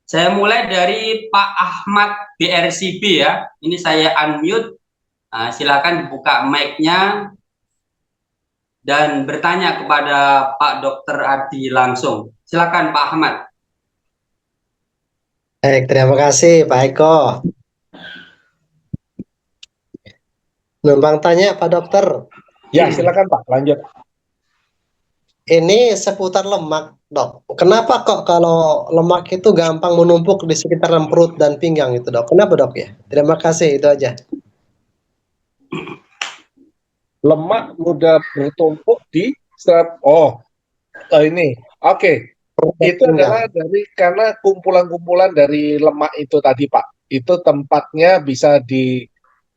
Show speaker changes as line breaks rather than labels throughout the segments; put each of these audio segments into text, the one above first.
Saya mulai dari Pak Ahmad BRCB ya. Ini saya unmute. Silakan buka mic-nya dan bertanya kepada Pak Dokter Adi langsung. Silakan Pak Ahmad.
Baik, terima kasih Pak Eko. Numpang tanya Pak Dokter,
Ya, silakan Pak, lanjut.
ini seputar lemak, Dok. Kenapa kok kalau lemak itu gampang menumpuk di sekitaran perut dan pinggang itu, Dok? Kenapa, Dok ya? Terima kasih, itu aja.
Lemak mudah bertumpuk di ini. Oke.
Perut dan
Itu
pinggang.
adalah karena kumpulan-kumpulan dari lemak itu tadi, Pak. Itu tempatnya bisa di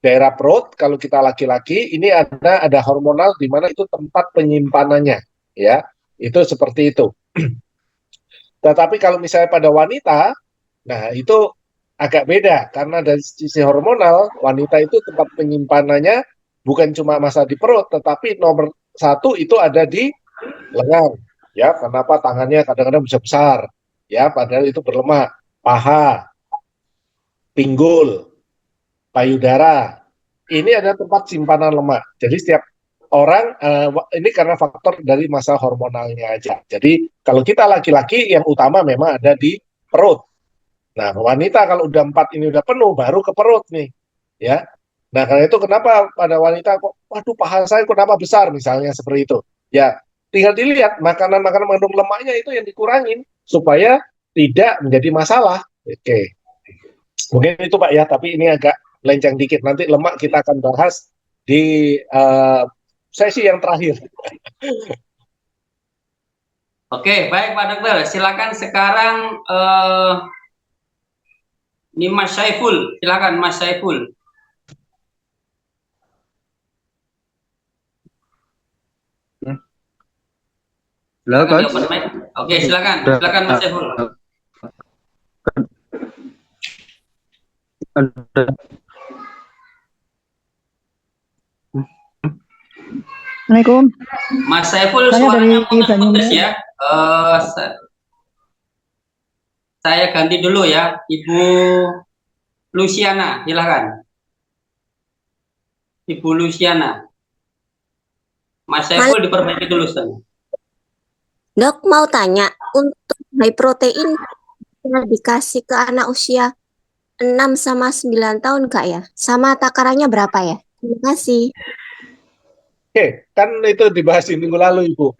daerah perut. Kalau kita laki-laki, ini ada hormonal di mana itu tempat penyimpanannya, ya. Itu seperti itu. Tetapi kalau misalnya pada wanita, nah itu agak beda karena dari sisi hormonal, wanita itu tempat penyimpanannya bukan cuma masa di perut, tetapi nomor satu itu ada di lengan. Ya, kenapa tangannya kadang-kadang bisa besar? Ya, padahal itu berlemak. Paha, pinggul, payudara. Ini ada tempat simpanan lemak. Jadi setiap orang ini karena faktor dari masa hormonalnya aja. Jadi kalau kita laki-laki yang utama memang ada di perut. Nah, wanita kalau udah 4 ini udah penuh baru ke perut nih. Ya. Nah, karena itu kenapa pada wanita kok waduh paha saya kenapa besar misalnya seperti itu. Ya, tinggal dilihat makanan-makanan mengandung lemaknya itu yang dikurangin supaya tidak menjadi masalah. Oke. Mungkin itu Pak ya, tapi ini agak lenceng dikit. Nanti lemak kita akan bahas di sesi yang terakhir.
Oke, baik Pak Dokter. Silakan sekarang ini Mas Saiful. Silakan Mas Saiful.
Halo, Coach.
Oke, silakan. Silakan Mas Saiful.
Assalamualaikum.
Mas Saiful
Saya
suaranya
dari
putus
Banyumas.
ya. Saya ganti dulu ya, Ibu Luciana, silakan. Ibu Luciana. Mas Saiful diperbaiki dulu, Ustaz.
Dok, mau tanya, untuk high protein bisa dikasih ke anak usia 6 sama 9 tahun, Kak ya? Sama takarannya berapa ya? Terima kasih.
Oke, kan itu dibahas di minggu lalu, Ibu.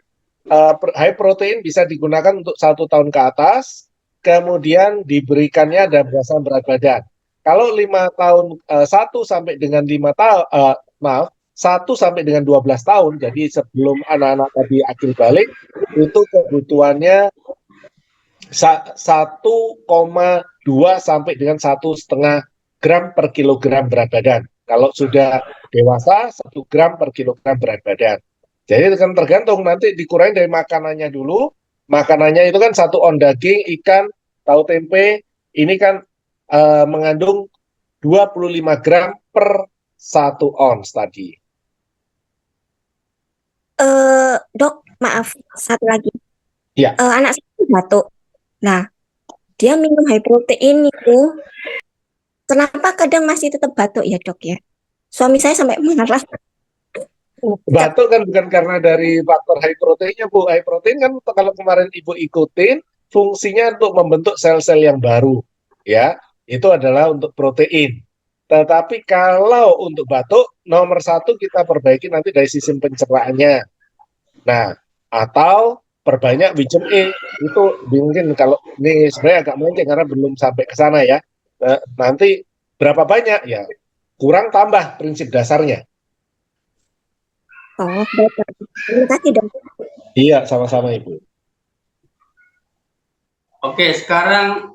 High protein bisa digunakan untuk 1 tahun ke atas, kemudian diberikannya ada berdasarkan berat badan. Kalau 5 tahun, 1 sampai dengan 1 sampai dengan 12 tahun, jadi sebelum anak-anak tadi akil balik, itu kebutuhannya 1,2 sampai dengan 1,5 gram per kilogram berat badan. Kalau sudah dewasa 1 gram per kilogram berat badan. Jadi kan tergantung nanti dikurangi dari makanannya dulu. Makanannya itu kan 1 on daging, ikan, tahu tempe. Ini kan mengandung 25 gram per 1 ons tadi.
Dok, maaf, satu lagi.
Ya.
Anak saya batuk. Nah, dia minum high protein itu, kenapa kadang masih tetap batuk ya, Dok ya? Suami saya sampai marah.
Batuk kan bukan karena dari faktor high proteinnya, Bu. High protein kan kalau kemarin Ibu ikutin, fungsinya untuk membentuk sel-sel yang baru. Ya, itu adalah untuk protein. Tetapi kalau untuk batuk, nomor 1 kita perbaiki nanti dari sistem pencernaannya. Nah, atau perbanyak vitamin E. Itu mungkin kalau ini sebenarnya agak melenceng karena belum sampai ke sana ya. Nanti berapa banyak ya? Kurang tambah prinsip dasarnya.
Oh, baik. Terima kasih, Dok.
Iya, sama-sama Ibu.
Oke, sekarang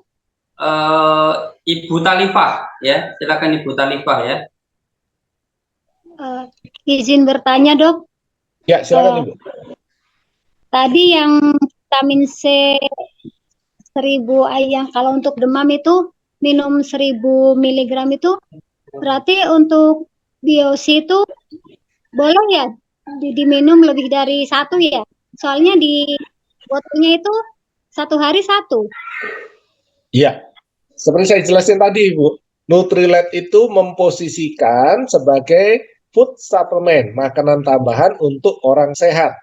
Ibu Talifah ya. Silakan Ibu Talifah ya.
Izin bertanya, Dok.
Ya, silakan Ibu.
Tadi yang vitamin C 1000 yang kalau untuk demam itu minum 1000 mg itu berarti untuk biosi itu boleh ya diminum lebih dari 1 ya? Soalnya di botolnya itu 1 hari 1.
Iya, seperti saya jelasin tadi, Bu, Nutrilite itu memposisikan sebagai food supplement, makanan tambahan untuk orang sehat.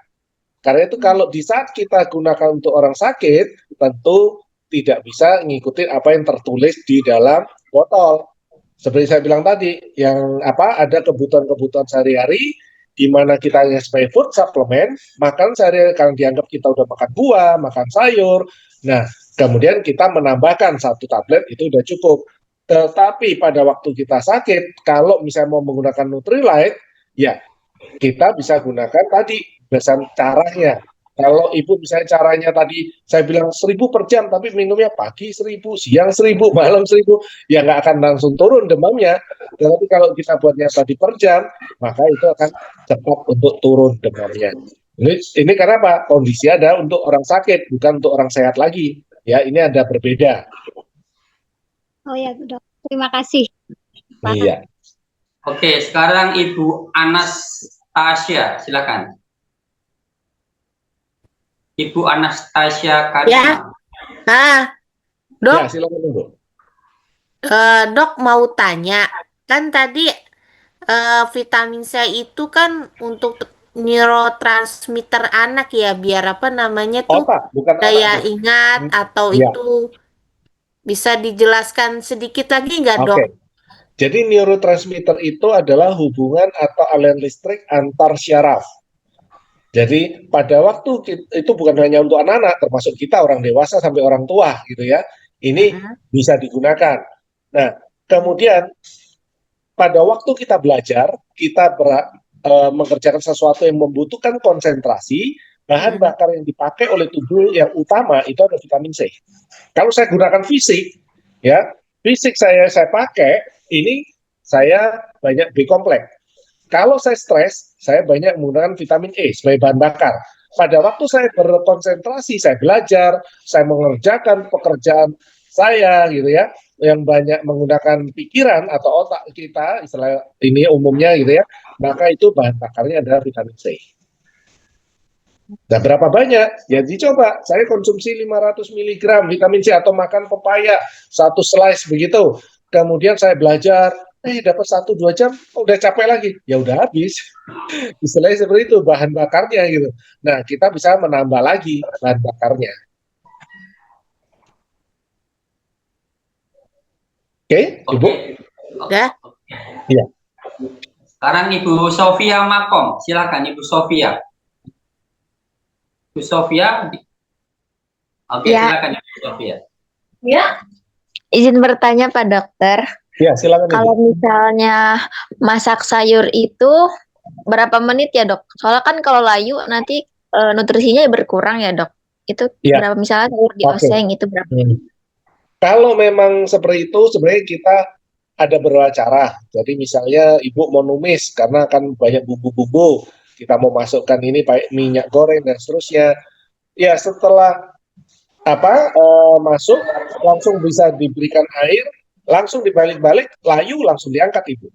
Karena itu kalau di saat kita gunakan untuk orang sakit, tentu tidak bisa ngikutin apa yang tertulis di dalam botol. Seperti saya bilang tadi, yang ada kebutuhan-kebutuhan sehari-hari, di mana kita hanya sebagai food supplement, makan sehari-hari kalau dianggap kita udah makan buah, makan sayur. Nah, kemudian kita menambahkan 1 tablet itu udah cukup. Tetapi pada waktu kita sakit, kalau misalnya mau menggunakan Nutrilite, ya kita bisa gunakan tadi berdasarkan caranya. Kalau ibu misalnya caranya tadi saya bilang 1.000 per jam, tapi minumnya pagi 1.000, siang 1.000, malam 1.000, ya nggak akan langsung turun demamnya. Tetapi kalau kita buatnya tadi per jam, maka itu akan cepat untuk turun demamnya. Ini karena apa? Kondisi ada untuk orang sakit, bukan untuk orang sehat lagi. Ya, ini ada berbeda.
Oh ya, Dok. Terima kasih.
Iya.
Oke, sekarang Ibu Anastasia, silakan. Ibu Anastasia Karisma.
Ya. Nah, Dok,
Ya, silakan Ibu.
Dok mau tanya, kan tadi vitamin C itu kan untuk neurotransmitter anak ya, biar apa namanya tuh
Otak, bukan
daya
anak. Bu.
ingat atau
Ya.
itu bisa dijelaskan sedikit lagi nggak, Dok?
Oke. Jadi neurotransmitter itu adalah hubungan atau aliran listrik antar syaraf. Jadi pada waktu itu bukan hanya untuk anak-anak, termasuk kita orang dewasa sampai orang tua gitu ya. Ini bisa digunakan. Nah, kemudian pada waktu kita belajar, kita mengerjakan sesuatu yang membutuhkan konsentrasi, bahan bakar yang dipakai oleh tubuh yang utama itu ada vitamin C. Kalau saya gunakan fisik, ya fisik saya pakai, ini saya banyak B kompleks. Kalau saya stres, saya banyak menggunakan vitamin E sebagai bahan bakar. Pada waktu saya berkonsentrasi, saya belajar, saya mengerjakan pekerjaan saya gitu ya, yang banyak menggunakan pikiran atau otak kita, istilah ini umumnya gitu ya, maka itu bahan bakarnya adalah vitamin C. Nah, berapa banyak? Ya dicoba, saya konsumsi 500 mg vitamin C atau makan pepaya, 1 slice begitu. Kemudian saya belajar, dapat 1-2 jam, udah capek lagi, ya udah habis. Istilahnya seperti itu, bahan bakarnya gitu. Nah, kita bisa menambah lagi bahan bakarnya. Oke, Ibu?
Udah?
Iya.
Sekarang Ibu Sofia Makom, silakan Ibu Sofia. Ibu Sofia. Oke,
Ya.
silakan Ibu Sofia.
Ya. Izin bertanya Pak Dokter,
Ya, silakan Ibu.
kalau misalnya masak sayur itu berapa menit ya Dok? Soalnya kan kalau layu nanti nutrisinya berkurang ya Dok. Itu
Ya.
berapa, misalnya sayur dioseng itu berapa?
Kalau memang seperti itu, sebenarnya kita ada beberapa cara. Jadi misalnya Ibu mau numis karena kan banyak bumbu-bumbu, kita mau masukkan ini pakai minyak goreng dan seterusnya. Ya setelah masuk langsung bisa diberikan air, langsung dibalik-balik, layu langsung diangkat Ibu.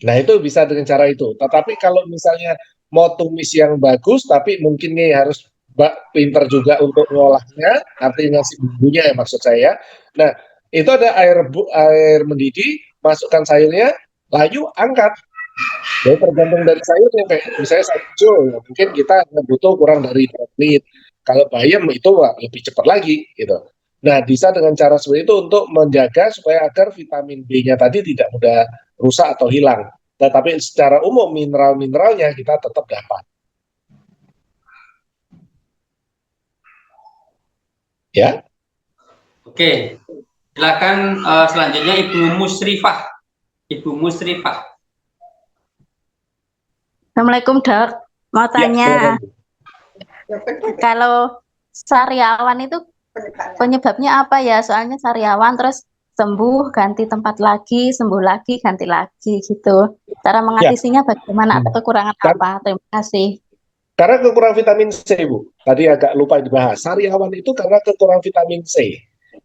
Nah itu bisa dengan cara itu. Tetapi kalau misalnya mau tumis yang bagus, tapi mungkin nih harus pinter juga untuk ngolahnya, artinya ngasih bumbunya ya maksud saya. Nah itu ada air mendidih, masukkan sayurnya, layu angkat. Jadi tergantung dari sayurnya, kayak misalnya sayur hijau, ya, mungkin kita butuh kurang dari 2 menit. Kalau bayam itu lebih cepat lagi gitu. Nah, bisa dengan cara seperti itu untuk menjaga supaya agar vitamin B-nya tadi tidak mudah rusak atau hilang. Tetapi secara umum mineral-mineralnya kita tetap dapat. Ya.
Oke, silakan selanjutnya Ibu Musrifah. Ibu Musrifah.
Assalamualaikum Dok, mau tanya, kalau sariawan itu penyebabnya apa ya? Soalnya sariawan terus sembuh ganti tempat lagi, sembuh lagi ganti lagi gitu. Cara mengatasinya bagaimana atau kekurangan apa? Terima kasih.
Karena kekurangan vitamin C, Bu. Tadi agak lupa dibahas. Sariawan itu karena kekurangan vitamin C.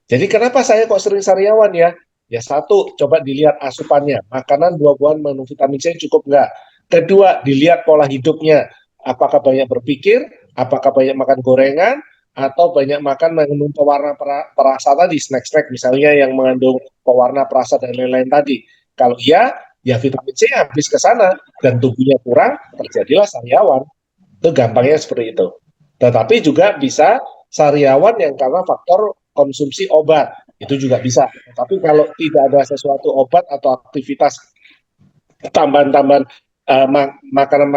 Jadi kenapa saya kok sering sariawan ya? Ya satu, coba dilihat asupannya. Makanan, buah-buahan, mengandung vitamin C cukup nggak? Kedua, dilihat pola hidupnya. Apakah banyak berpikir? Apakah banyak makan gorengan? atau banyak makan mengandung pewarna perasa tadi, snack-snack misalnya yang mengandung pewarna perasa dan lain-lain tadi. Kalau iya, ya vitamin C habis ke sana dan tubuhnya kurang, terjadilah sariawan. Itu gampangnya seperti itu. Tetapi juga bisa sariawan yang karena faktor konsumsi obat, itu juga bisa. Tapi kalau tidak ada sesuatu obat atau aktivitas tambahan-tambahan makanan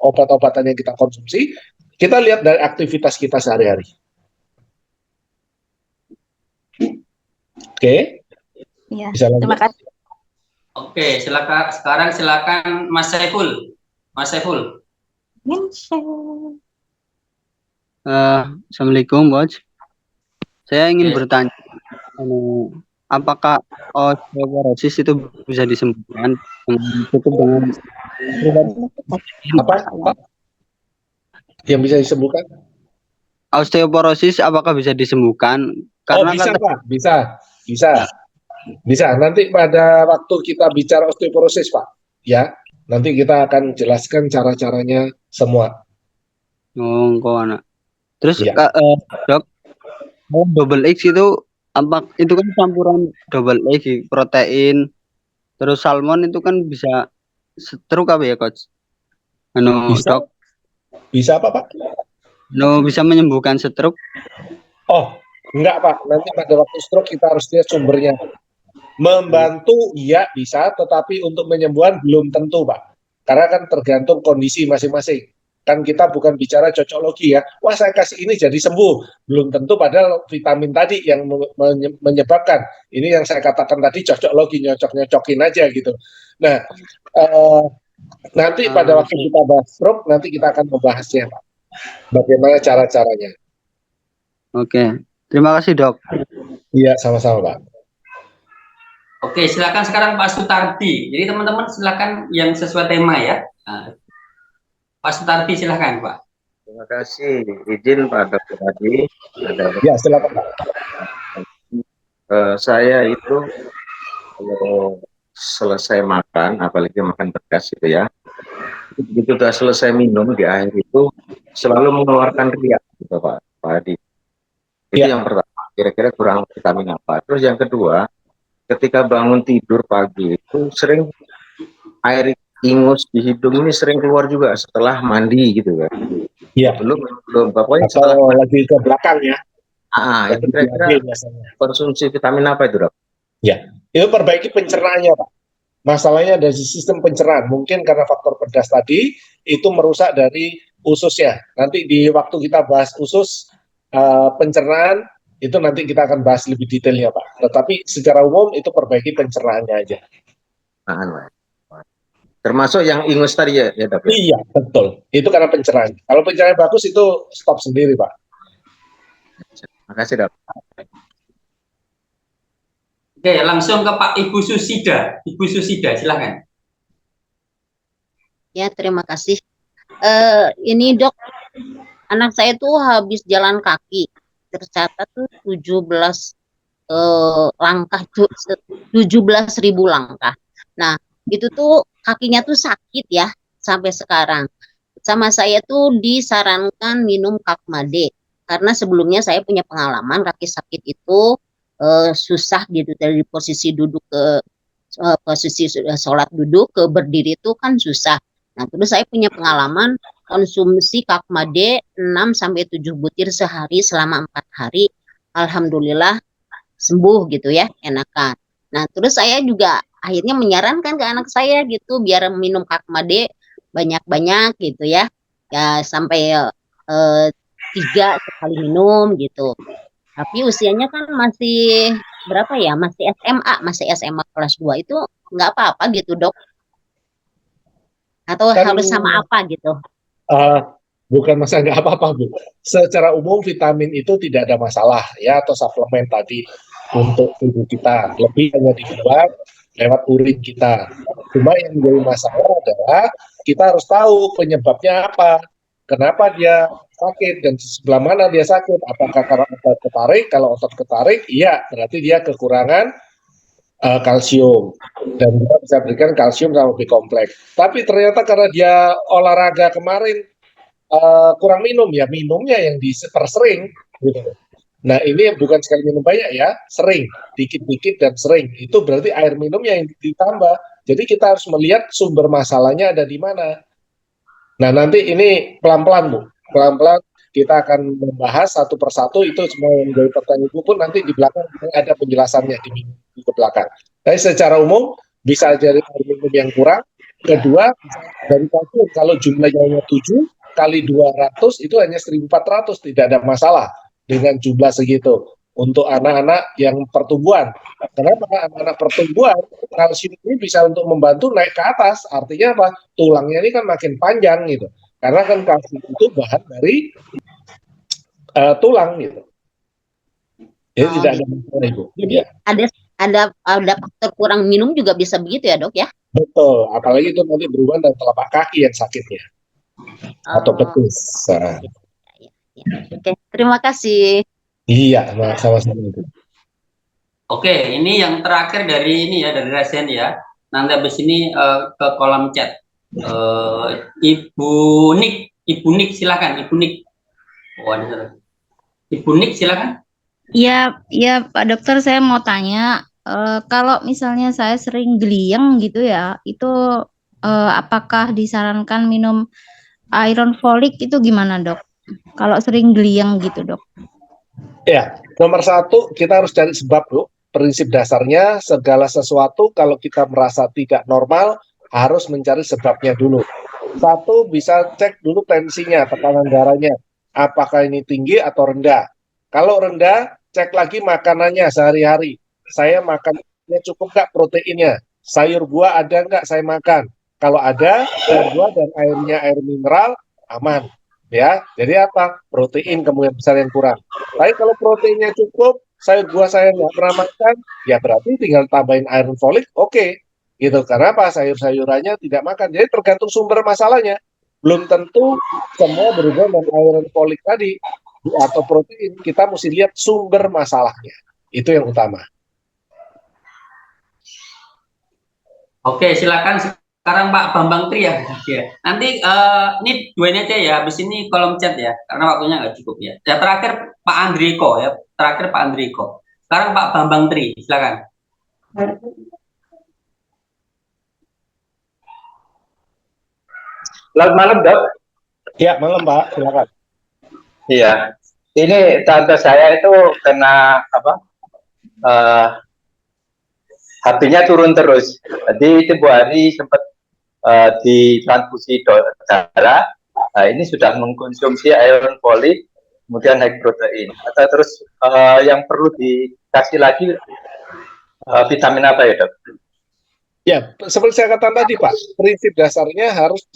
obat-obatan yang kita konsumsi, kita lihat dari aktivitas kita sehari-hari. Oke?
Iya,
Bisa lanjut?
terima kasih.
Oke, silakan. Sekarang silakan Mas Saiful. Mas Saiful.
Assalamualaikum, Bos. Saya ingin bertanya, apakah osteoporosis itu bisa disembuhkan dengan
apa? Yang bisa disembuhkan?
Osteoporosis apakah bisa disembuhkan? Karena
bisa,
kan
Pak. Bisa. Nanti pada waktu kita bicara osteoporosis, Pak, ya, nanti kita akan jelaskan cara-caranya semua.
kok anak. Terus
Ya.
Dok, double X itu itu kan campuran double X, protein, terus salmon itu kan bisa stroke apa ya, Coach?
Bisa.
Dok,
Bisa apa, Pak?
bisa menyembuhkan stroke?
Oh, enggak, Pak. Nanti pada waktu stroke kita harus lihat sumbernya. Membantu, iya bisa, tetapi untuk penyembuhan belum tentu, Pak. Karena kan tergantung kondisi masing-masing. Kan kita bukan bicara cocoklogi ya. Wah, saya kasih ini jadi sembuh. Belum tentu, padahal vitamin tadi yang menyebabkan. Ini yang saya katakan tadi cocoklogi, nyocok-nyocokin aja gitu. Nah, nanti pada waktu kita bahas stroke, nanti kita akan membahasnya, Pak. Bagaimana cara-caranya.
Oke. Terima kasih, Dok.
Iya, sama-sama, Pak.
Oke, silakan sekarang Pak Sutardi. Jadi teman-teman silakan yang sesuai tema ya. Pak Sutardi silakan, Pak.
Terima kasih. Izin Pak Dr. Adi.
Ya, silakan, Pak.
Saya itu kalau selesai makan, apalagi makan pedas itu ya, begitu sudah selesai minum di akhir itu selalu mengeluarkan riak, gitu Pak Adi. Itu yang pertama. Kira-kira kurang vitamin apa? Terus yang kedua, ketika bangun tidur pagi itu sering air ingus di hidung ini sering keluar juga setelah mandi gitu kan.
Iya.
Belum pokoknya
setelah lagi ke belakang ya.
Itu kira-kira konsumsi vitamin apa itu, Dok?
Ya, itu perbaiki pencernaannya, Pak. Masalahnya dari sistem pencernaan. Mungkin karena faktor pedas tadi itu merusak dari ususnya. Nanti di waktu kita bahas usus pencernaan itu nanti kita akan bahas lebih detailnya, Pak. Tetapi secara umum itu perbaiki pencernaannya aja.
Termasuk yang ingus tadi ya, Dok?
Iya, betul. Itu karena pencernaan. Kalau pencernaan bagus itu stop sendiri, Pak.
Terima kasih, Dok.
Oke, langsung ke Pak Ibu Susida. Ibu Susida, silakan.
Ya, terima kasih. Ini Dok, anak saya tuh habis jalan kaki. Tercatat tuh 17 langkah, 17.000 langkah. Nah, itu tuh kakinya tuh sakit ya sampai sekarang. Sama saya tuh disarankan minum Kakmade karena sebelumnya saya punya pengalaman kaki sakit itu susah gitu dari posisi duduk ke posisi sholat duduk ke berdiri itu kan susah. Nah, terus saya punya pengalaman konsumsi Kakmade 6-7 butir sehari selama 4 hari. Alhamdulillah sembuh gitu ya, enakan. Nah, terus saya juga akhirnya menyarankan ke anak saya gitu biar minum Kakmade banyak-banyak gitu ya. Ya sampai 3 sekali minum gitu. Tapi usianya kan masih berapa ya? Masih SMA kelas 2 itu nggak apa-apa gitu, Dok. Atau
Kan,
harus sama apa gitu?
Bukan masalah nggak apa-apa, Bu. Secara umum vitamin itu tidak ada masalah ya, atau suplemen tadi untuk tubuh kita. Lebih hanya dibuat lewat urin kita. Cuma yang menjadi masalah adalah kita harus tahu penyebabnya apa. Kenapa dia sakit dan sebelah mana dia sakit? Apakah karena otot ketarik? Kalau otot ketarik, iya berarti dia kekurangan kalsium. Dan kita bisa berikan kalsium sama B kompleks. Tapi ternyata karena dia olahraga kemarin kurang minum ya, minumnya yang dipersering gitu. Nah, ini bukan sekali minum banyak ya, sering, dikit-dikit dan sering. Itu berarti air minumnya yang ditambah. Jadi kita harus melihat sumber masalahnya ada di mana. Nah, nanti ini pelan-pelan, Bu. Pelan-pelan kita akan membahas satu persatu, itu semua yang menjadi pertanyaan Ibu pun nanti di belakang ada penjelasannya di minggu ke belakang. Tapi secara umum bisa dari air minum yang kurang. Kedua, dari kalsium, kalau jumlahnya hanya 7 kali 200 itu hanya 1.400, tidak ada masalah dengan jumlah segitu untuk anak-anak yang pertumbuhan. Kenapa? Anak-anak pertumbuhan kalsium ini bisa untuk membantu naik ke atas. Artinya apa? Tulangnya ini kan makin panjang gitu. Karena kan kalsium itu bahan dari tulang gitu. Jadi tidak ada masalah, Ibu.
Jadi
Ya.
ada faktor kurang minum juga bisa begitu ya, Dok ya?
Betul, apalagi itu nanti berhubungan dengan telapak kaki yang sakitnya atau betis. Nah.
Oke, terima kasih.
Iya, sama-sama itu.
Oke, ini yang terakhir dari ini ya, dari Resen ya. Nanti habis ini ke kolom chat. Ibu Nik silakan, Ibu Nik. Oh, ada satu. Ibu Nik silakan.
Iya, iya Pak Dokter, saya mau tanya, kalau misalnya saya sering geliang gitu ya, itu apakah disarankan minum iron folik itu gimana, Dok? Kalau sering geliang gitu, Dok.
Ya, nomor satu kita harus cari sebab, Bu. Prinsip dasarnya segala sesuatu kalau kita merasa tidak normal harus mencari sebabnya dulu. Satu, bisa cek dulu tensinya, tekanan darahnya. Apakah ini tinggi atau rendah? Kalau rendah, cek lagi makanannya sehari-hari. Saya makannya cukup nggak proteinnya? Sayur buah ada nggak saya makan? Kalau ada, sayur buah dan airnya air mineral, aman. Ya, jadi apa? Protein kemungkinan besar yang kurang. Tapi kalau proteinnya cukup, sayur buah saya nggak pernah makan, ya berarti tinggal tambahin iron folik, oke. Gitu. Karena apa? Sayur-sayurannya tidak makan. Jadi tergantung sumber masalahnya. Belum tentu semua berhubungan dengan iron folik tadi atau protein. Kita mesti lihat sumber masalahnya. Itu yang utama.
Oke, silakan sekarang Pak Bambang Tri ya. Nanti ini dua ini aja ya, habis ini kolom chat ya, karena waktunya nggak cukup ya. Ya terakhir Pak Andriko ya, terakhir Pak Andriko. Sekarang Pak Bambang Tri, silakan.
Selamat malam, Dok.
Ya, malam Pak, silakan.
Iya, ini tante saya itu kena apa? HP-nya turun terus. Jadi tempo hari sempat ditransfusi darah. Nah, ini sudah mengkonsumsi iron folik, kemudian high protein. Atau terus yang perlu dikasih lagi vitamin apa ya, Dok?
Ya, seperti saya katakan tadi Pak, prinsip dasarnya harus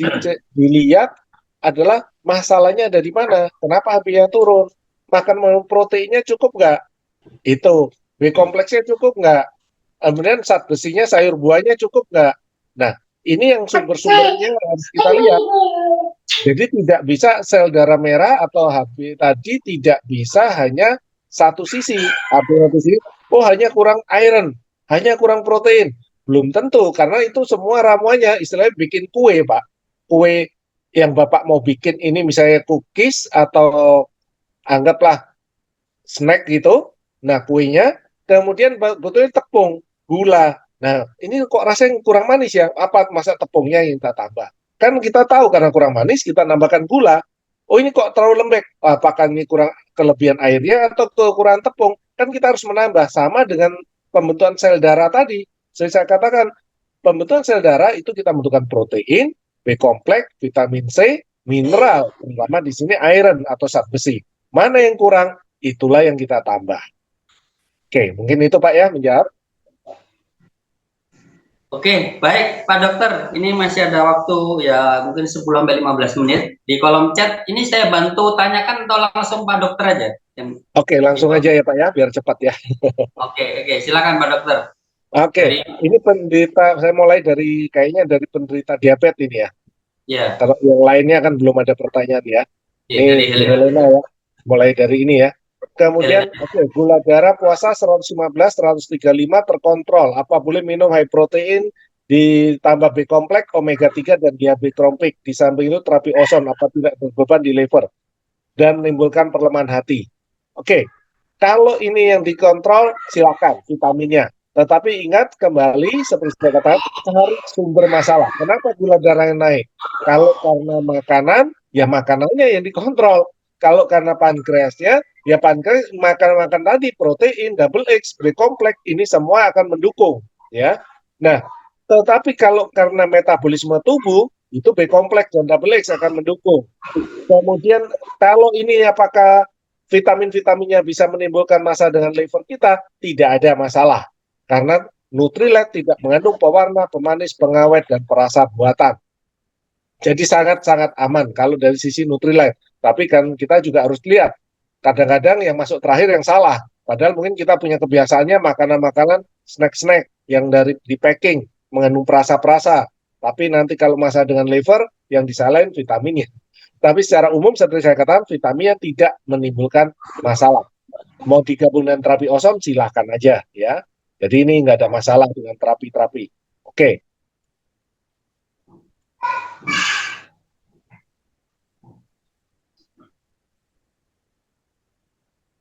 dilihat adalah masalahnya ada di mana. Kenapa HP-nya turun? Makan proteinnya cukup nggak? Itu. B kompleksnya cukup nggak? Kemudian zat besinya, sayur buahnya cukup nggak? Nah, ini yang sumber-sumbernya harus kita lihat. Jadi tidak bisa sel darah merah atau HB tadi tidak bisa hanya satu sisi. HB satu sisi, oh hanya kurang iron, hanya kurang protein. Belum tentu, karena itu semua ramuannya, istilahnya bikin kue, Pak. Kue yang Bapak mau bikin ini misalnya cookies atau anggaplah snack gitu. Nah, kuenya, kemudian betulnya tepung, gula. Nah, ini kok rasanya kurang manis ya? Apa masa tepungnya yang kita tambah? Kan kita tahu karena kurang manis, kita nambahkan gula. Oh, ini kok terlalu lembek. Apakah ini kurang kelebihan airnya atau kekurangan tepung? Kan kita harus menambah. Sama dengan pembentukan sel darah tadi. Saya katakan, pembentukan sel darah itu kita membutuhkan protein, B kompleks, vitamin C, mineral, terutama di sini iron atau zat besi. Mana yang kurang, itulah yang kita tambah. Oke, mungkin itu Pak ya menjawab.
Oke, baik Pak Dokter, ini masih ada waktu ya mungkin 10-15 menit. Di kolom chat ini saya bantu tanyakan atau langsung Pak Dokter aja?
Oke, langsung aja ya Pak ya, biar cepat ya.
Oke, silakan Pak Dokter.
Oke, ini penderita, saya mulai dari kayaknya dari penderita diabetes ini ya.
Ya.
Kalau yang lainnya kan belum ada pertanyaan ya.
Ya, dari
Helena ya, mulai dari ini ya. Kemudian, gula darah puasa 115, 135 terkontrol. Apa boleh minum high protein ditambah B kompleks, omega 3 dan diabetrompik. Di samping itu terapi ozon apa tidak berbeban di liver dan menimbulkan perlemahan hati. Oke, kalau ini yang dikontrol silakan vitaminnya. Tetapi ingat kembali seperti saya katakan, cari sumber masalah. Kenapa gula darahnya naik? Kalau karena makanan, ya makanannya yang dikontrol. Kalau karena pankreasnya, ya pankreas makan tadi protein, double X, B kompleks, ini semua akan mendukung, ya. Nah, tetapi kalau karena metabolisme tubuh, itu B kompleks dan double X akan mendukung. Kemudian kalau ini apakah vitamin-vitaminnya bisa menimbulkan masalah dengan liver kita? Tidak ada masalah. Karena Nutrilite tidak mengandung pewarna, pemanis, pengawet, dan perasa buatan. Jadi sangat-sangat aman kalau dari sisi Nutrilite. Tapi kan kita juga harus lihat, kadang-kadang yang masuk terakhir yang salah. Padahal mungkin kita punya kebiasaannya makanan-makanan, snack-snack yang dari di packing, mengandung perasa-perasa. Tapi nanti kalau masalah dengan liver, yang disalahin vitaminnya. Tapi secara umum seperti saya katakan, vitaminnya tidak menimbulkan masalah. Mau digabung dengan terapi ozon, silahkan aja ya. Jadi ini nggak ada masalah dengan terapi-terapi. Oke.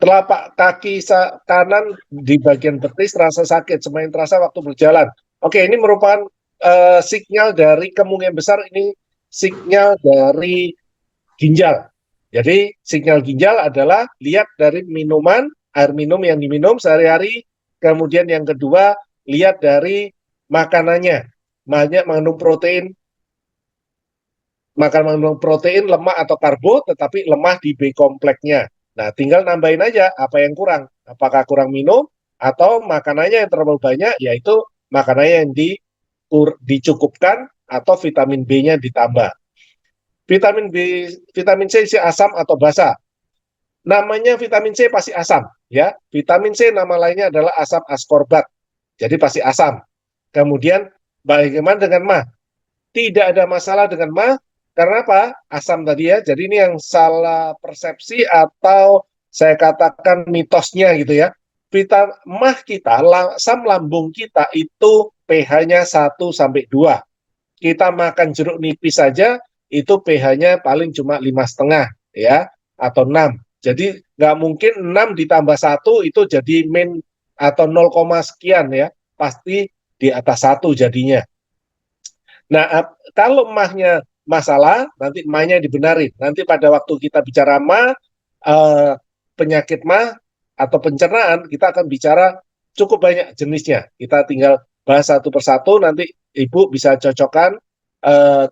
Telapak kaki kanan di bagian betis terasa sakit, semakin terasa waktu berjalan. Oke, ini merupakan sinyal dari kemungkinan besar ini sinyal dari ginjal. Jadi sinyal ginjal adalah lihat dari minuman, air minum yang diminum sehari-hari. Kemudian yang kedua, lihat dari makanannya. Banyak mengandung protein, mengandung protein, lemak atau karbo, tetapi lemah di B kompleksnya. Nah, tinggal nambahin aja apa yang kurang. Apakah kurang minum atau makanannya yang terlalu banyak, yaitu makanannya yang dicukupkan atau vitamin B-nya ditambah. Vitamin C isi asam atau basa. Namanya vitamin C pasti asam, ya. Vitamin C nama lainnya adalah asam askorbat. Jadi pasti asam. Kemudian bagaimana dengan mah? Tidak ada masalah dengan mah. Karena apa? Asam tadi ya. Jadi ini yang salah persepsi atau saya katakan mitosnya gitu ya. Mah kita, asam lambung kita itu pH-nya 1 sampai 2. Kita makan jeruk nipis saja itu pH-nya paling cuma 5,5 ya atau 6. Jadi nggak mungkin 6 ditambah 1 itu jadi min atau 0, sekian ya. Pasti di atas 1 jadinya. Nah, kalau mahnya masalah, nanti mahnya dibenarin. Nanti pada waktu kita bicara penyakit mah atau pencernaan, kita akan bicara cukup banyak jenisnya. Kita tinggal bahas satu persatu, nanti Ibu bisa cocokkan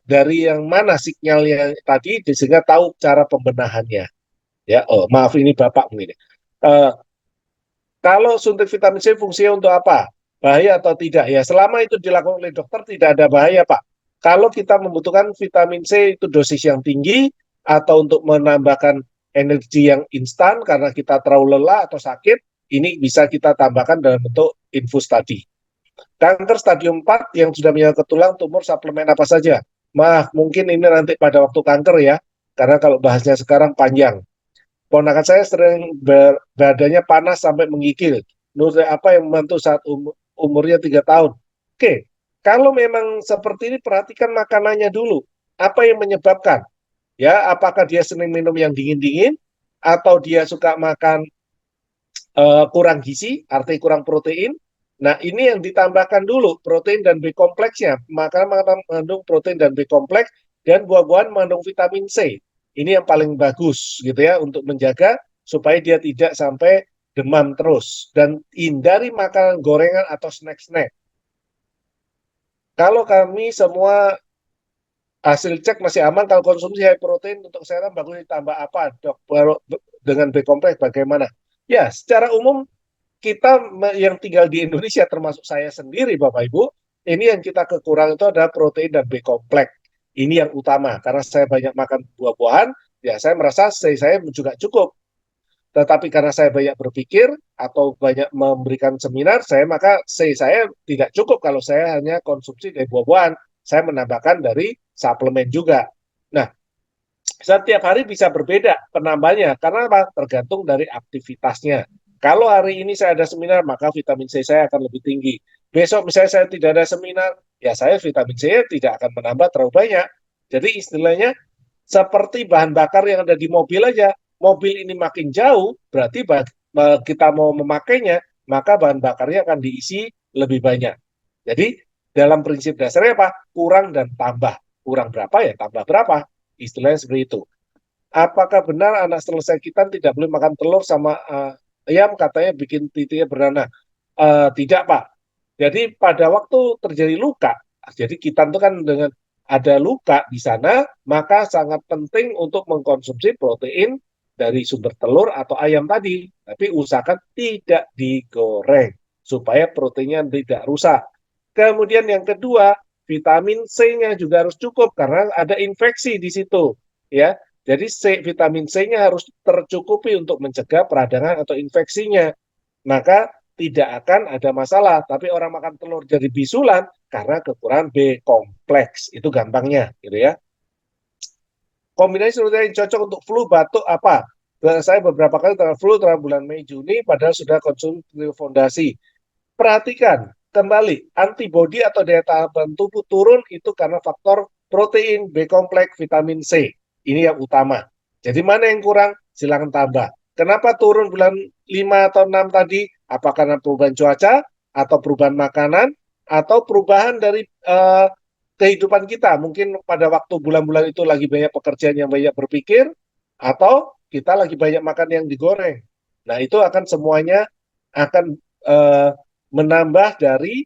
dari yang mana sinyalnya tadi, sehingga tahu cara pembenahannya. Ya, maaf ini Bapak mungkin. Kalau suntik vitamin C fungsinya untuk apa? Bahaya atau tidak? Ya, selama itu dilakukan oleh dokter tidak ada bahaya, Pak. Kalau kita membutuhkan vitamin C itu dosis yang tinggi atau untuk menambahkan energi yang instan karena kita terlalu lelah atau sakit, ini bisa kita tambahkan dalam bentuk infus tadi. Kanker stadium 4 yang sudah menyerang ke tulang, tumor, suplemen apa saja? Maaf, mungkin ini nanti pada waktu kanker ya, karena kalau bahasnya sekarang panjang. Ponakan saya sering badannya panas sampai menggigil. Menurut apa yang membantu saat umurnya 3 tahun? Oke, kalau memang seperti ini perhatikan makanannya dulu. Apa yang menyebabkan? Ya, apakah dia sering minum yang dingin-dingin atau dia suka makan kurang gizi, artinya kurang protein? Nah, ini yang ditambahkan dulu, protein dan B kompleksnya. Makanan mengandung protein dan B kompleks, dan buah-buahan mengandung vitamin C. Ini yang paling bagus, gitu ya, untuk menjaga supaya dia tidak sampai demam terus. Dan hindari makanan gorengan atau snack-snack. Kalau kami semua hasil cek masih aman, kalau konsumsi high protein untuk kesehatan bagus ditambah apa, dok? Dengan B kompleks bagaimana? Ya, secara umum, kita yang tinggal di Indonesia termasuk saya sendiri Bapak Ibu, ini yang kita kekurangan itu adalah protein dan B kompleks. Ini yang utama karena saya banyak makan buah-buahan, ya saya merasa saya juga cukup. Tetapi karena saya banyak berpikir atau banyak memberikan seminar, maka saya tidak cukup kalau saya hanya konsumsi dari buah-buahan. Saya menambahkan dari suplemen juga. Nah, setiap hari bisa berbeda penambahannya karena apa? Tergantung dari aktivitasnya. Kalau hari ini saya ada seminar, maka vitamin C saya akan lebih tinggi. Besok misalnya saya tidak ada seminar, ya saya vitamin C tidak akan menambah terlalu banyak. Jadi istilahnya seperti bahan bakar yang ada di mobil aja. Mobil ini makin jauh, berarti kita mau memakainya, maka bahan bakarnya akan diisi lebih banyak. Jadi dalam prinsip dasarnya apa? Kurang dan tambah. Kurang berapa ya tambah berapa. Istilahnya seperti itu. Apakah benar anak selesai kita tidak boleh makan telur sama ayam, katanya bikin titiknya beranak? Tidak, Pak. Jadi pada waktu terjadi luka, jadi kita itu kan dengan ada luka di sana, maka sangat penting untuk mengkonsumsi protein dari sumber telur atau ayam tadi. Tapi usahakan tidak digoreng supaya proteinnya tidak rusak. Kemudian yang kedua, vitamin C-nya juga harus cukup karena ada infeksi di situ, ya. Jadi vitamin C-nya harus tercukupi untuk mencegah peradangan atau infeksinya. Maka tidak akan ada masalah. Tapi orang makan telur jadi bisulan karena kekurangan B kompleks. Itu gampangnya, gitu ya. Kombinasi yang cocok untuk flu, batuk apa? Saya beberapa kali terkena flu terhadap bulan Mei Juni, padahal sudah konsumsi fondasi. Perhatikan kembali, antibodi atau daya tahan tubuh turun itu karena faktor protein, B kompleks, vitamin C. Ini yang utama. Jadi mana yang kurang? Silakan tambah. Kenapa turun bulan 5 atau 6 tadi? Apakah karena perubahan cuaca, atau perubahan makanan, atau perubahan dari kehidupan kita? Mungkin pada waktu bulan-bulan itu lagi banyak pekerjaan yang banyak berpikir, atau kita lagi banyak makan yang digoreng. Nah, itu akan semuanya akan menambah dari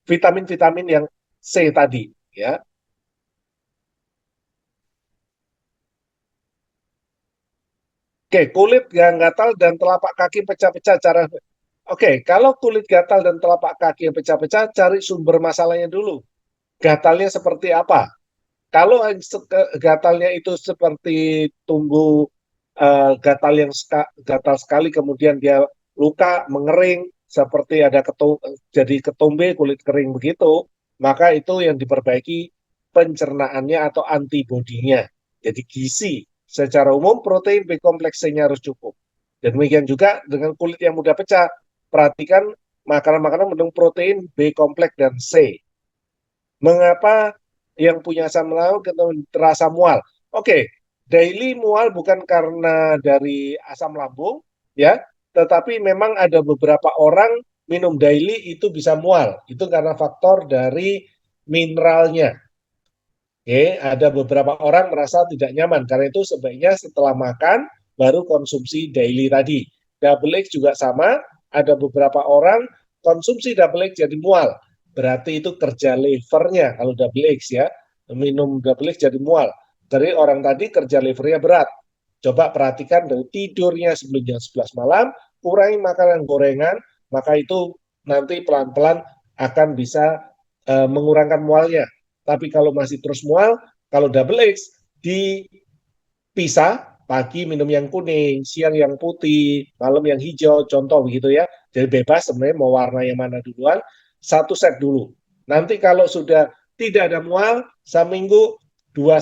vitamin-vitamin yang C tadi, ya. Oke, kulit yang gatal dan telapak kaki pecah-pecah cara. Oke, kalau kulit gatal dan telapak kaki yang pecah-pecah, cari sumber masalahnya dulu. Gatalnya seperti apa? Kalau gatalnya itu seperti tumbuh gatal yang gatal sekali, kemudian dia luka, mengering, seperti ada jadi ketumbe, kulit kering begitu, maka itu yang diperbaiki pencernaannya atau antibodinya. Jadi gizi. Secara umum protein B kompleksnya harus cukup. Dan demikian juga dengan kulit yang mudah pecah. Perhatikan makanan-makanan mengandung protein B kompleks dan C. Mengapa yang punya asam lambung terasa mual? Oke, daily mual bukan karena dari asam lambung, ya, tetapi memang ada beberapa orang minum daily itu bisa mual. Itu karena faktor dari mineralnya. Oke, ada beberapa orang merasa tidak nyaman, karena itu sebaiknya setelah makan baru konsumsi daily tadi. Double X juga sama, ada beberapa orang konsumsi double X jadi mual, berarti itu kerja livernya kalau double X ya, minum double X jadi mual. Jadi orang tadi kerja livernya berat. Coba perhatikan dari tidurnya sebelum jam 11 malam, kurangi makanan gorengan, maka itu nanti pelan-pelan akan bisa mengurangkan mualnya. Tapi kalau masih terus mual, kalau double X dipisah, pagi minum yang kuning, siang yang putih, malam yang hijau, contoh begitu ya. Jadi bebas sebenarnya mau warna yang mana duluan, satu set dulu. Nanti kalau sudah tidak ada mual, seminggu dua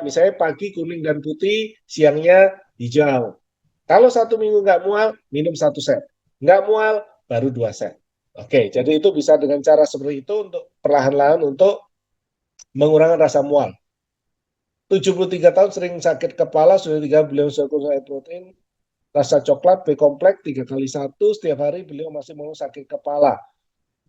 misalnya pagi kuning dan putih, siangnya hijau. Kalau satu minggu nggak mual, minum satu set. Nggak mual, baru 2 set. Oke, jadi itu bisa dengan cara seperti itu untuk perlahan-lahan untuk mengurangi rasa mual. 73 tahun sering sakit kepala, sudah 3 beliau konsumsi protein, rasa coklat, B kompleks 3 kali 1, setiap hari beliau masih mau sakit kepala.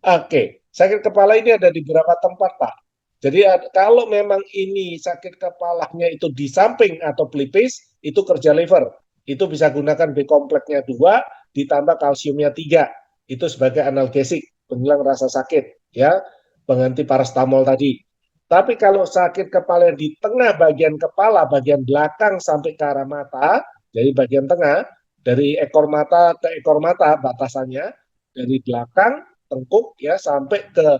Oke, sakit kepala ini ada di beberapa tempat, Pak. Jadi kalau memang ini sakit kepalanya itu di samping atau pelipis, itu kerja liver. Itu bisa gunakan B kompleksnya 2, ditambah kalsiumnya 3. Itu sebagai analgesik, penghilang rasa sakit, ya, pengganti paracetamol tadi. Tapi kalau sakit kepala di tengah bagian kepala, bagian belakang sampai ke arah mata, jadi bagian tengah, dari ekor mata ke ekor mata batasannya, dari belakang, tengkuk, ya, sampai ke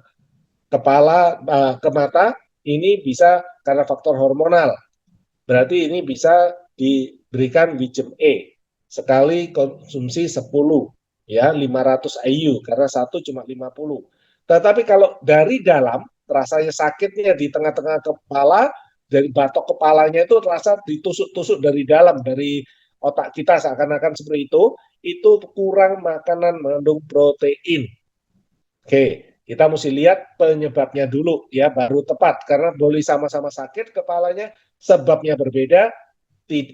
kepala, ke mata, ini bisa karena faktor hormonal. Berarti ini bisa diberikan vitamin E. Sekali konsumsi 10, ya, 500 IU, karena satu cuma 50. Tetapi kalau dari dalam, rasanya sakitnya di tengah-tengah kepala, dari batok kepalanya itu terasa ditusuk-tusuk dari dalam, dari otak kita seakan-akan seperti itu kurang makanan mengandung protein. Oke, kita mesti lihat penyebabnya dulu ya, baru tepat. Karena boleh sama-sama sakit kepalanya, sebabnya berbeda,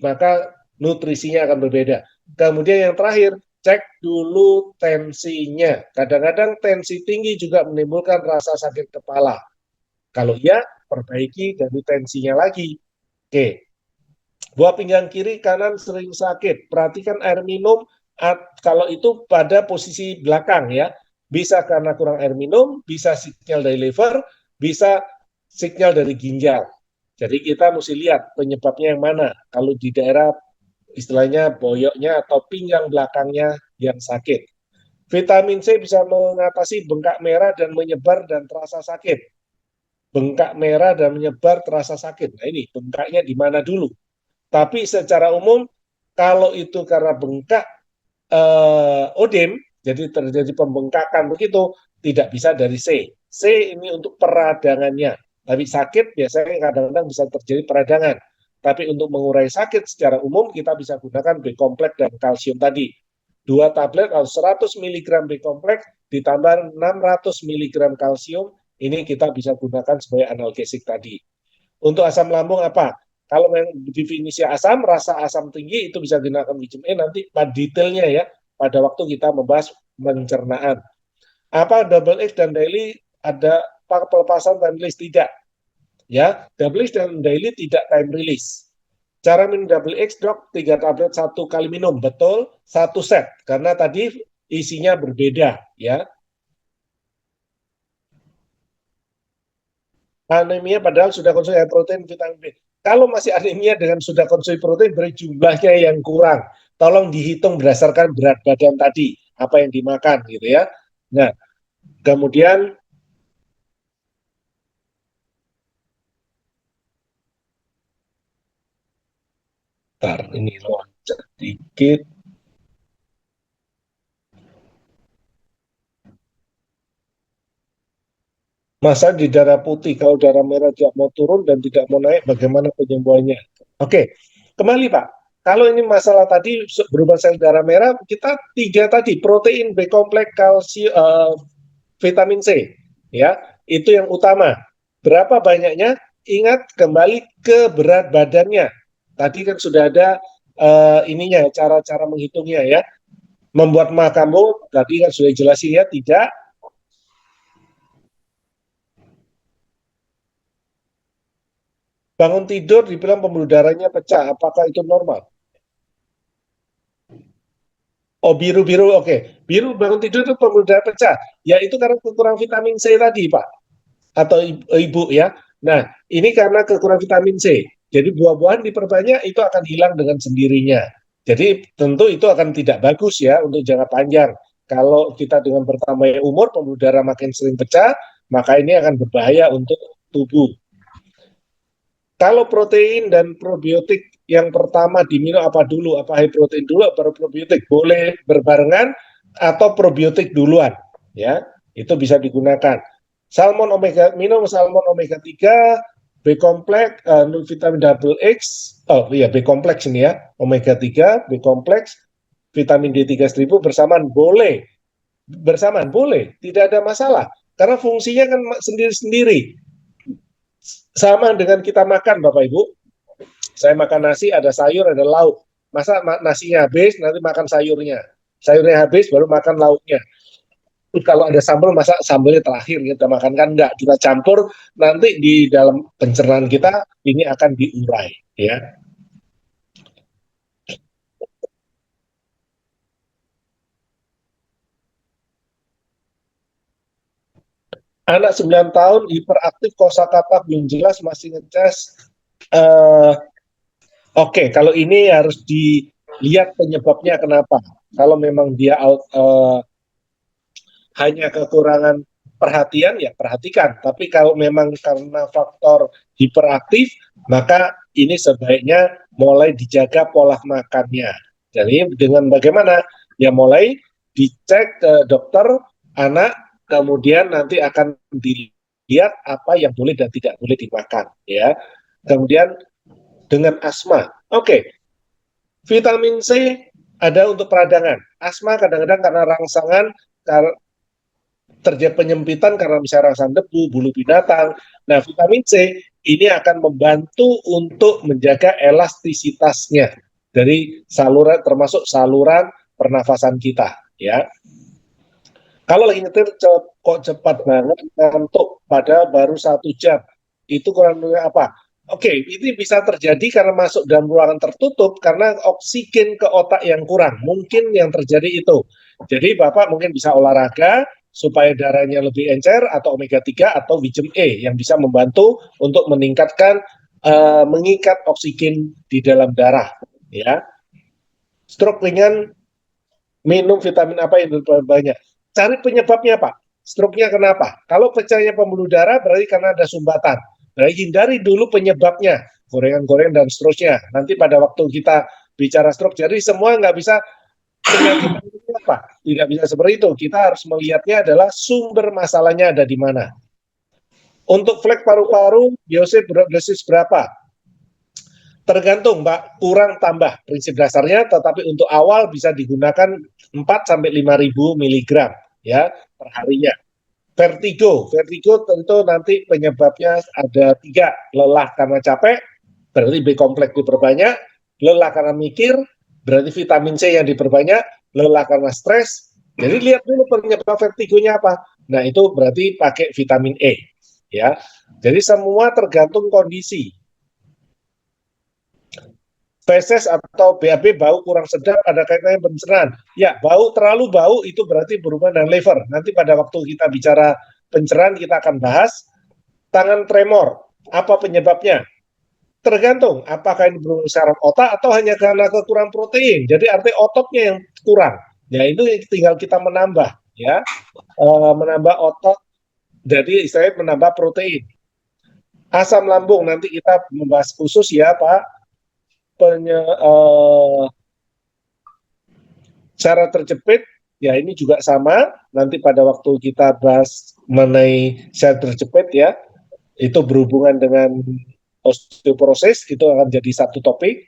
maka nutrisinya akan berbeda. Kemudian yang terakhir, cek dulu tensinya. Kadang-kadang tensi tinggi juga menimbulkan rasa sakit kepala. Kalau iya, perbaiki dari tensinya lagi. Oke, buah pinggang kiri kanan sering sakit. Perhatikan air minum, kalau itu pada posisi belakang ya. Bisa karena kurang air minum, bisa sinyal dari liver, bisa sinyal dari ginjal. Jadi kita mesti lihat penyebabnya yang mana. Kalau di daerah istilahnya boyoknya atau pinggang belakangnya yang sakit. Vitamin C bisa mengatasi bengkak merah dan menyebar dan terasa sakit. Bengkak merah dan menyebar terasa sakit. Nah ini bengkaknya di mana dulu. Tapi secara umum kalau itu karena bengkak odem, jadi terjadi pembengkakan begitu, tidak bisa dari C. C ini untuk peradangannya. Tapi sakit biasanya kadang-kadang bisa terjadi peradangan. Tapi untuk mengurai sakit secara umum kita bisa gunakan B-kompleks dan kalsium tadi. 2 tablet atau 100 mg B-kompleks ditambah 600 mg kalsium, ini kita bisa gunakan sebagai analgesik tadi. Untuk asam lambung apa? Kalau memang definisi asam, rasa asam tinggi itu bisa gunakan vitamin E nanti pada detailnya ya, pada waktu kita membahas pencernaan. Apa double X dan daily ada pelepasan time release? Tidak. Ya, double X dan daily tidak time release. Cara minum double X, dok, 3 tablet 1 kali minum, betul, 1 set, karena tadi isinya berbeda, ya. Anemia padahal sudah konsumsi protein, vitamin B. Kalau masih anemia dengan sudah konsumsi protein, beri jumlahnya yang kurang. Tolong dihitung berdasarkan berat badan tadi, apa yang dimakan, gitu ya. Nah, kemudian ini loncat dikit. Masa di darah putih, kalau darah merah tidak mau turun dan tidak mau naik, bagaimana penyembuhannya? Oke, kembali Pak. Kalau ini masalah tadi berubah sel darah merah, kita 3 tadi, protein, B-kompleks, kalsium, vitamin C, ya, itu yang utama. Berapa banyaknya? Ingat kembali ke berat badannya. Tadi kan sudah ada ininya, cara-cara menghitungnya ya. Membuat makamu, tadi kan sudah jelasin ya, tidak. Bangun tidur dibilang pembuluh darahnya pecah, apakah itu normal? Oh, biru-biru, oke. Biru bangun tidur itu pembuluh darah pecah. Ya itu karena kekurangan vitamin C tadi, Pak. Atau ibu ya. Nah, ini karena kekurangan vitamin C. Jadi buah-buahan diperbanyak itu akan hilang dengan sendirinya. Jadi tentu itu akan tidak bagus ya untuk jangka panjang. Kalau kita dengan bertambahnya umur, pembuluh darah makin sering pecah, maka ini akan berbahaya untuk tubuh. Kalau protein dan probiotik yang pertama diminum apa dulu? Apa high protein dulu atau probiotik? Boleh berbarengan atau probiotik duluan, ya. Itu bisa digunakan. Salmon omega, minum salmon omega 3, B-kompleks, vitamin double X, B-kompleks ini ya, omega 3, B-kompleks, vitamin D3 1000 bersamaan boleh. Bersamaan boleh, tidak ada masalah. Karena fungsinya kan sendiri-sendiri. Sama dengan kita makan, Bapak Ibu. Saya makan nasi, ada sayur, ada lauk. Masa nasinya habis, nanti makan sayurnya. Sayurnya habis, baru makan lauknya. Kalau ada sambal, masa sambalnya terakhir kita makan, kan enggak. Kita campur, nanti di dalam pencernaan kita, ini akan diurai. Ya. Anak 9 tahun, hiperaktif, kosakata belum jelas, masih ngecas. Oke, kalau ini harus dilihat penyebabnya kenapa. Kalau memang dia hanya kekurangan perhatian, ya perhatikan. Tapi kalau memang karena faktor hiperaktif, maka ini sebaiknya mulai dijaga pola makannya. Jadi dengan bagaimana? Ya mulai dicek ke dokter anak, kemudian nanti akan dilihat apa yang boleh dan tidak boleh dimakan. Ya. Kemudian dengan asma. Oke. Vitamin C ada untuk peradangan. Asma kadang-kadang karena rangsangan, terjadi penyempitan karena misalnya rangsangan debu, bulu binatang. Nah, vitamin C ini akan membantu untuk menjaga elastisitasnya dari saluran, termasuk saluran pernafasan kita, ya. Kalau lagi nyetir kok cepat banget, ngantuk, padahal baru 1 jam, itu kurang lebih apa? Oke, ini bisa terjadi karena masuk dalam ruangan tertutup karena oksigen ke otak yang kurang. Mungkin yang terjadi itu. Jadi Bapak mungkin bisa olahraga supaya darahnya lebih encer, atau omega 3 atau vitamin E yang bisa membantu untuk meningkatkan mengikat oksigen di dalam darah, ya. Stroke ringan, minum vitamin apa yang banyak. Cari penyebabnya, Pak. Stroke-nya kenapa? Kalau pecahnya pembuluh darah berarti karena ada sumbatan. Nah, hindari dulu penyebabnya, gorengan-gorengan dan seterusnya. Nanti pada waktu kita bicara stroke, jadi semua nggak bisa penyakit apa, tidak bisa seperti itu. Kita harus melihatnya adalah sumber masalahnya ada di mana. Untuk flek paru-paru, dosis berapa? Tergantung, Pak, kurang tambah prinsip dasarnya, tetapi untuk awal bisa digunakan 4 sampai 5.000 mg ya per harinya. Vertigo tentu nanti penyebabnya ada 3, lelah karena capek, berarti B kompleks diperbanyak, lelah karena mikir, berarti vitamin C yang diperbanyak, lelah karena stres. Jadi lihat dulu penyebab vertigonya apa. Nah, itu berarti pakai vitamin E, ya. Jadi semua tergantung kondisi. Feses atau BAB, bau kurang sedap, ada kaitannya pencernaan. Ya, terlalu bau itu berarti berhubungan dengan liver. Nanti pada waktu kita bicara pencernaan kita akan bahas. Tangan tremor, apa penyebabnya? Tergantung, apakah ini berhubungan saraf otak atau hanya karena kekurangan protein. Jadi arti ototnya yang kurang. Ya, itu tinggal kita menambah, ya. Menambah otot, jadi istilahnya menambah protein. Asam lambung, nanti kita membahas khusus ya, Pak. Cara terjepit, ya ini juga sama, nanti pada waktu kita bahas mengenai cara terjepit ya, itu berhubungan dengan osteoporosis, itu akan jadi satu topik.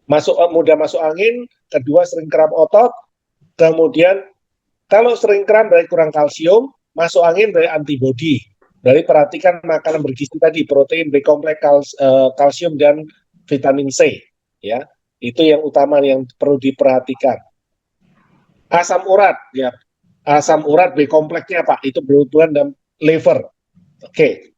Mudah masuk angin, kedua sering kram otot, kemudian kalau sering kram berarti kurang kalsium, masuk angin berarti antibodi. Dari perhatikan makanan bergizi tadi, protein, B kompleks, kalsium, dan vitamin C, ya. Itu yang utama yang perlu diperhatikan. Asam urat, ya. Asam urat B kompleksnya Pak, itu berhubungan dengan liver. Oke.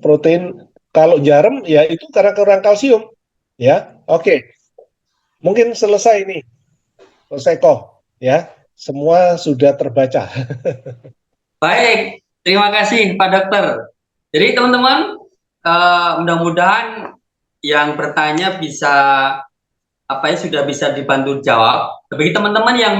Protein, kalau jarum ya itu karena kurang kalsium, ya. Oke. Mungkin selesai ini. Selesai kok, ya. Semua sudah terbaca.
Baik, terima kasih Pak Dokter. Jadi teman-teman, mudah-mudahan yang bertanya bisa sudah bisa dibantu jawab. Bagi teman-teman yang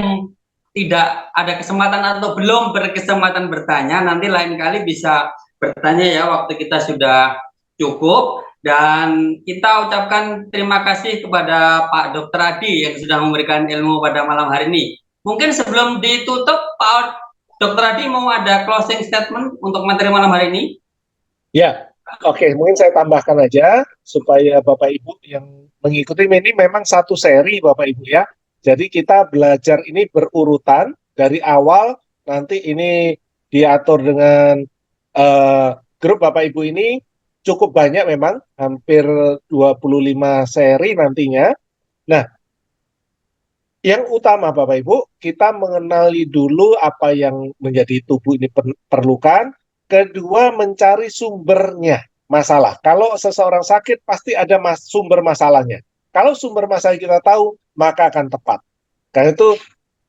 tidak ada kesempatan atau belum berkesempatan bertanya, nanti lain kali bisa bertanya ya, waktu kita sudah cukup. Dan kita ucapkan terima kasih kepada Pak Dr. Adi yang sudah memberikan ilmu pada malam hari ini. Mungkin sebelum ditutup, Pak Dr. Adi mau ada closing statement untuk materi malam hari ini?
Ya, oke, mungkin saya tambahkan aja supaya Bapak Ibu yang mengikuti ini memang satu seri Bapak Ibu ya. Jadi kita belajar ini berurutan dari awal, nanti ini diatur dengan grup Bapak Ibu ini cukup banyak memang, hampir 25 seri nantinya. Nah, yang utama Bapak Ibu, kita mengenali dulu apa yang menjadi tubuh ini perlukan. Kedua, mencari sumbernya masalah. Kalau seseorang sakit, pasti ada sumber masalahnya. Kalau sumber masalah kita tahu, maka akan tepat. Karena itu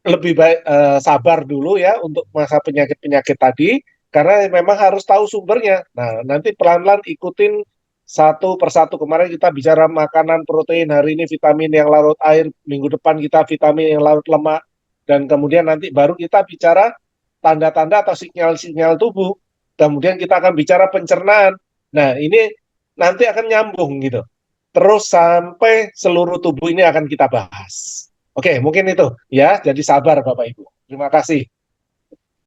lebih baik sabar dulu ya untuk masa penyakit-penyakit tadi, karena memang harus tahu sumbernya. Nah, nanti pelan-pelan ikutin satu persatu. Kemarin kita bicara makanan protein, hari ini vitamin yang larut air, minggu depan kita vitamin yang larut lemak, dan kemudian nanti baru kita bicara tanda-tanda atau sinyal-sinyal tubuh. Kemudian kita akan bicara pencernaan. Nah, ini nanti akan nyambung gitu. Terus sampai seluruh tubuh ini akan kita bahas. Oke, mungkin itu ya. Jadi sabar Bapak Ibu. Terima kasih.